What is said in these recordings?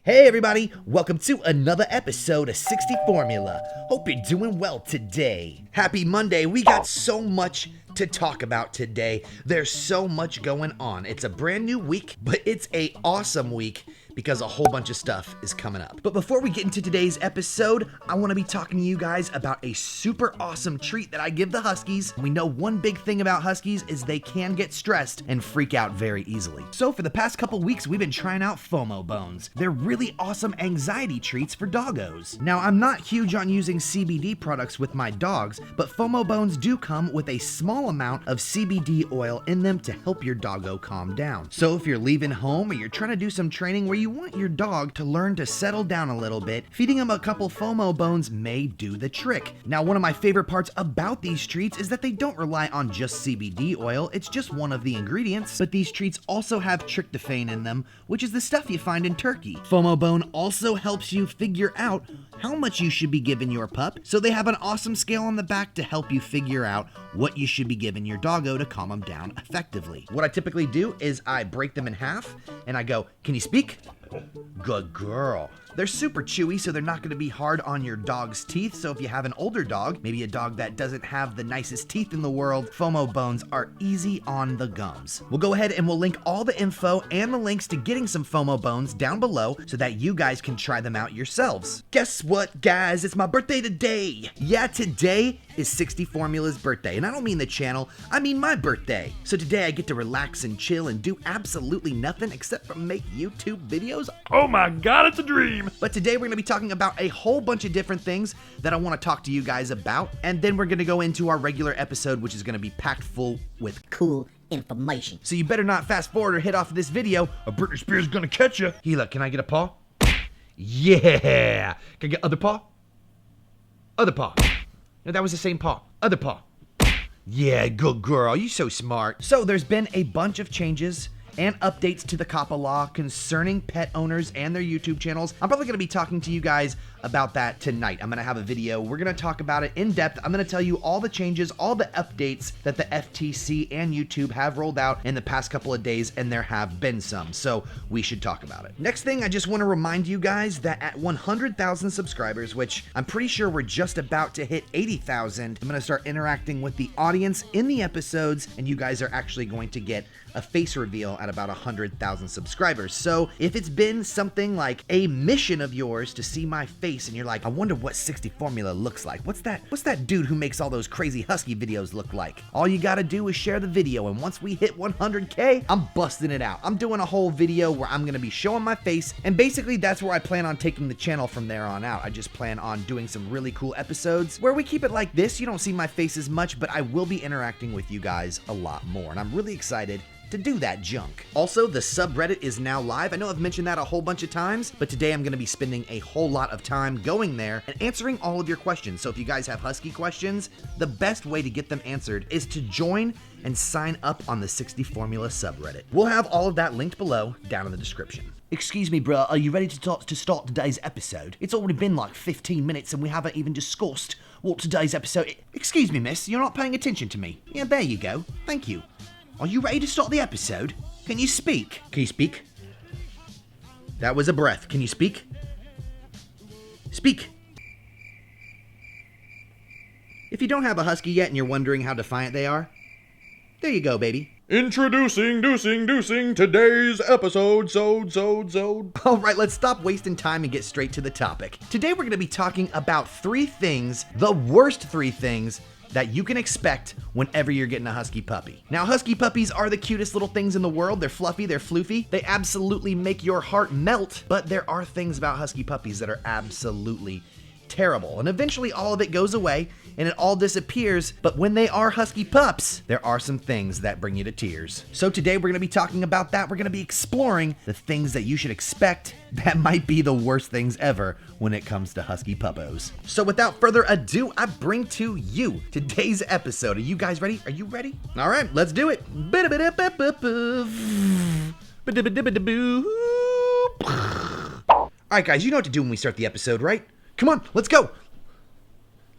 Hey everybody, welcome to another episode of 60 Formula. Hope you're doing well today. Happy Monday. We got so much to talk about today. There's so much going on. It's a brand new week, but it's an awesome week because a whole bunch of stuff is coming up. But before we get into today's episode, I want to be talking to you guys about a super awesome treat that I give the Huskies. We know one big thing about Huskies is they can get stressed and freak out very easily. So for the past couple weeks, we've been trying out FOMO Bones. They're really awesome anxiety treats for doggos. Now, I'm not huge on using CBD products with my dogs, but FOMO Bones do come with a small amount of CBD oil in them to help your doggo calm down. So if you're leaving home or you're trying to do some training where you want your dog to learn to settle down a little bit, feeding them a couple FOMO Bones may do the trick. Now, one of my favorite parts about these treats is that they don't rely on just CBD oil. It's just one of the ingredients, but these treats also have tryptophan in them, which is the stuff you find in turkey. FOMO Bone also helps you figure out how much you should be giving your pup, so they have an awesome scale on the back to help you figure out what you should be giving your doggo to calm them down effectively. What I typically do is I break them in half and I go, "Can you speak?" Good girl. They're super chewy, so they're not going to be hard on your dog's teeth. So if you have an older dog, maybe a dog that doesn't have the nicest teeth in the world, FOMO Bones are easy on the gums. We'll go ahead and we'll link all the info and the links to getting some FOMO Bones down below so that you guys can try them out yourselves. Guess what, guys? It's my birthday today. Yeah, today is 60 Formula's birthday. And I don't mean the channel, I mean my birthday. So today I get to relax and chill and do absolutely nothing except for make YouTube videos. Oh my God, it's a dream. But today we're going to be talking about a whole bunch of different things that I want to talk to you guys about. And then we're going to go into our regular episode, which is going to be packed full with cool information. So you better not fast forward or hit off of this video, or Britney Spears is going to catch you. Gila, can I get a paw? Yeah. Can I get other paw? Other paw. No, that was the same paw. Other paw. Yeah, good girl. You so smart. So there's been a bunch of changes and updates to the COPPA law concerning pet owners and their YouTube channels. I'm probably going to be talking to you guys about that tonight. I'm going to have a video. We're going to talk about it in depth. I'm going to tell you all the changes, all the updates that the FTC and YouTube have rolled out in the past couple of days, and there have been some, so we should talk about it. Next thing, I just want to remind you guys that at 100,000 subscribers, which I'm pretty sure we're just about to hit 80,000, I'm going to start interacting with the audience in the episodes, and you guys are actually going to get a face reveal at about 100,000 subscribers. So if it's been something like a mission of yours to see my face and you're like, I wonder what 60 Formula looks like. What's that dude who makes all those crazy husky videos look like? All you gotta do is share the video, and once we hit 100K, I'm busting it out. I'm doing a whole video where I'm gonna be showing my face, and basically that's where I plan on taking the channel from there on out. I just plan on doing some really cool episodes where we keep it like this. You don't see my face as much, but I will be interacting with you guys a lot more, and I'm really excited to do that junk. Also, the subreddit is now live. I know I've mentioned that a whole bunch of times, but today I'm going to be spending a whole lot of time going there and answering all of your questions. So if you guys have Husky questions, the best way to get them answered is to join and sign up on the 60 Formula subreddit. We'll have all of that linked below down in the description. Excuse me, bro, are you ready to start today's episode? It's already been like 15 minutes and we haven't even discussed what today's episode... Excuse me, miss, you're not paying attention to me. Yeah, there you go. Thank you. Are you ready to start the episode? Can you speak? Can you speak? That was a breath. Can you speak? Speak. If you don't have a Husky yet and you're wondering how defiant they are, there you go, baby. Introducing today's episode, All right, let's stop wasting time and get straight to the topic. Today we're going to be talking about 3 things, the worst 3 things, that you can expect whenever you're getting a Husky puppy. Now, Husky puppies are the cutest little things in the world. They're fluffy, they're floofy. They absolutely make your heart melt, but there are things about Husky puppies that are absolutely terrible. And eventually all of it goes away and it all disappears, but when they are Husky pups, there are some things that bring you to tears. So today we're gonna be talking about that. We're gonna be exploring the things that you should expect that might be the worst things ever when it comes to Husky puppos. So without further ado, I bring to you today's episode. Are you guys ready? Are you ready? All right, let's do it. All right, guys, you know what to do when we start the episode, right? Come on, let's go.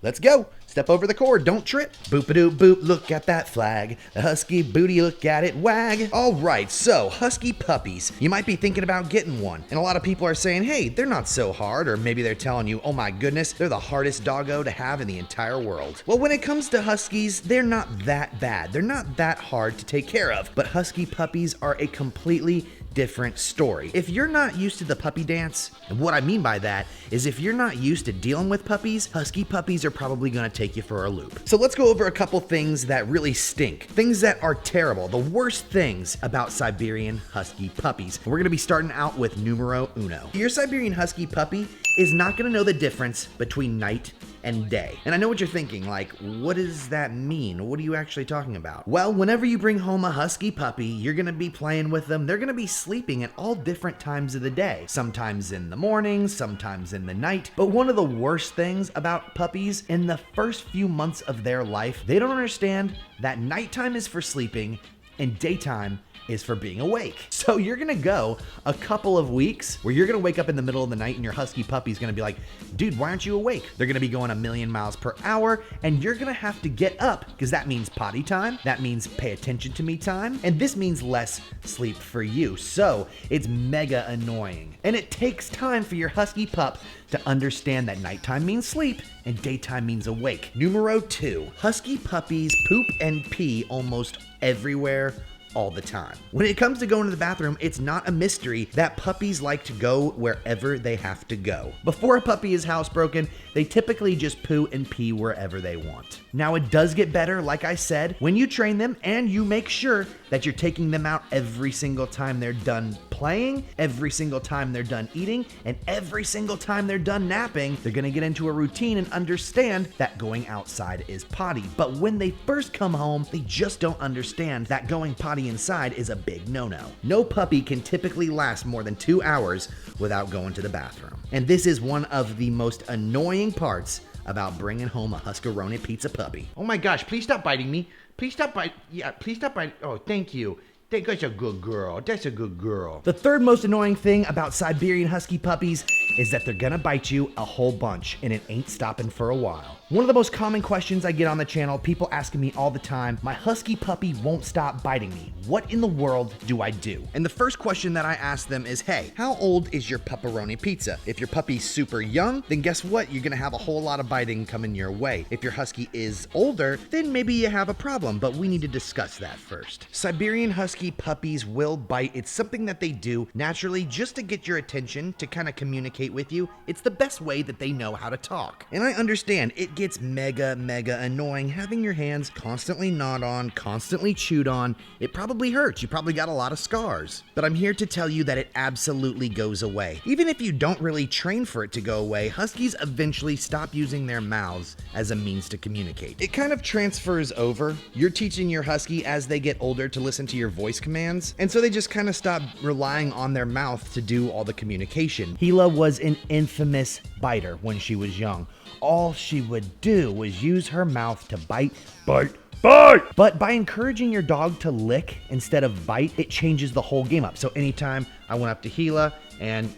Let's go. Step over the cord, don't trip. Boop-a-doop boop, look at that flag. The husky booty, look at it wag. All right, so Husky Puppies. You might be thinking about getting one. And a lot of people are saying, hey, they're not so hard. Or maybe they're telling you, oh my goodness, they're the hardest doggo to have in the entire world. Well, when it comes to Huskies, they're not that bad. They're not that hard to take care of. But Husky Puppies are a completely different story. If you're not used to the puppy dance, and what I mean by that is if you're not used to dealing with puppies, Husky Puppies are probably gonna take you for a loop. So let's go over a couple things that really stink. Things that are terrible. The worst things about Siberian Husky Puppies. We're gonna be starting out with numero uno. Your Siberian Husky puppy is not gonna know the difference between night and day. And I know what you're thinking, like, what does that mean? What are you actually talking about? Well, whenever you bring home a Husky puppy, you're gonna be playing with them. They're gonna be sleeping at all different times of the day. Sometimes in the morning, sometimes in the night. But one of the worst things about puppies, in the first few months of their life, they don't understand that nighttime is for sleeping and daytime is for being awake. So you're gonna go a couple of weeks where you're gonna wake up in the middle of the night and your Husky puppy's gonna be like, dude, why aren't you awake? They're gonna be going 1,000,000 miles per hour and you're gonna have to get up because that means potty time, that means pay attention to me time, and this means less sleep for you. So it's mega annoying. And it takes time for your Husky pup to understand that nighttime means sleep and daytime means awake. Numero 2, Husky puppies poop and pee almost everywhere all the time. When it comes to going to the bathroom, it's not a mystery that puppies like to go wherever they have to go. Before a puppy is housebroken, they typically just poo and pee wherever they want. Now it does get better, like I said, when you train them and you make sure that you're taking them out every single time they're done playing, every single time they're done eating, and every single time they're done napping. They're gonna get into a routine and understand that going outside is potty. But when they first come home, they just don't understand that going potty inside is a big no-no. No puppy can typically last more than 2 hours without going to the bathroom. And this is one of the most annoying parts about bringing home a Huskaroni pizza puppy. Oh my gosh, please stop biting me. Please stop biting. Yeah, please stop biting. Oh, thank you. That's a good girl. That's a good girl. The third most annoying thing about Siberian Husky puppies is that they're gonna bite you a whole bunch and it ain't stopping for a while. One of the most common questions I get on the channel, people asking me all the time, my Husky puppy won't stop biting me. What in the world do I do? And the first question that I ask them is, hey, how old is your pepperoni pizza? If your puppy's super young, then guess what? You're gonna have a whole lot of biting coming your way. If your Husky is older, then maybe you have a problem, but we need to discuss that first. Siberian Husky puppies will bite. It's something that they do naturally just to get your attention, to kind of communicate with you. It's the best way that they know how to talk. And I understand it gets mega annoying having your hands constantly gnawed on, constantly chewed on. It probably hurts. You probably got a lot of scars. But I'm here to tell you that it absolutely goes away. Even if you don't really train for it to go away, Huskies eventually stop using their mouths as a means to communicate. It kind of transfers over. You're teaching your Husky as they get older to listen to your voice commands, and so they just kind of stop relying on their mouth to do all the communication. Gila was an infamous biter when she was young. All she would do was use her mouth to bite. But by encouraging your dog to lick instead of bite, it changes the whole game up. So anytime I went up to Gila and,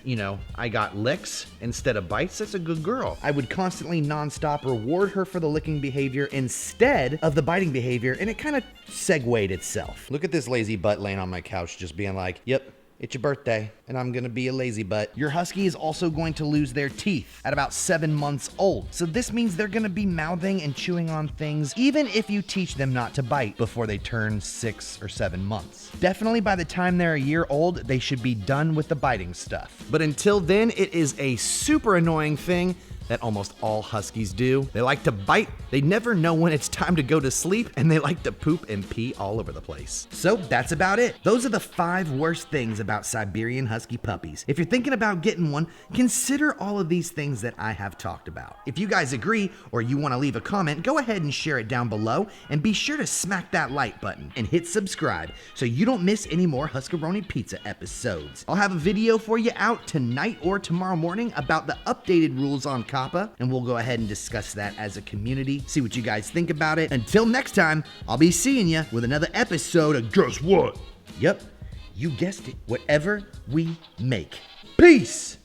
I got licks instead of bites, that's a good girl. I would constantly nonstop reward her for the licking behavior instead of the biting behavior, and it kind of segued itself. Look at this lazy butt laying on my couch just being like, yep, it's your birthday, and I'm gonna be a lazy butt. Your Husky is also going to lose their teeth at about 7 months old. So this means they're gonna be mouthing and chewing on things even if you teach them not to bite before they turn 6 or 7 months. Definitely by the time they're a year old, they should be done with the biting stuff. But until then, it is a super annoying thing that almost all Huskies do. They like to bite, they never know when it's time to go to sleep, and they like to poop and pee all over the place. So that's about it. Those are the 5 worst things about Siberian Husky puppies. If you're thinking about getting one, consider all of these things that I have talked about. If you guys agree or you want to leave a comment, go ahead and share it down below, and be sure to smack that like button and hit subscribe so you don't miss any more Huskaroni Pizza episodes. I'll have a video for you out tonight or tomorrow morning about the updated rules on COPPA, and we'll go ahead and discuss that as a community, see what you guys think about it. Until next time, I'll be seeing you with another episode of Guess What? Yep, you guessed it, whatever we make. Peace!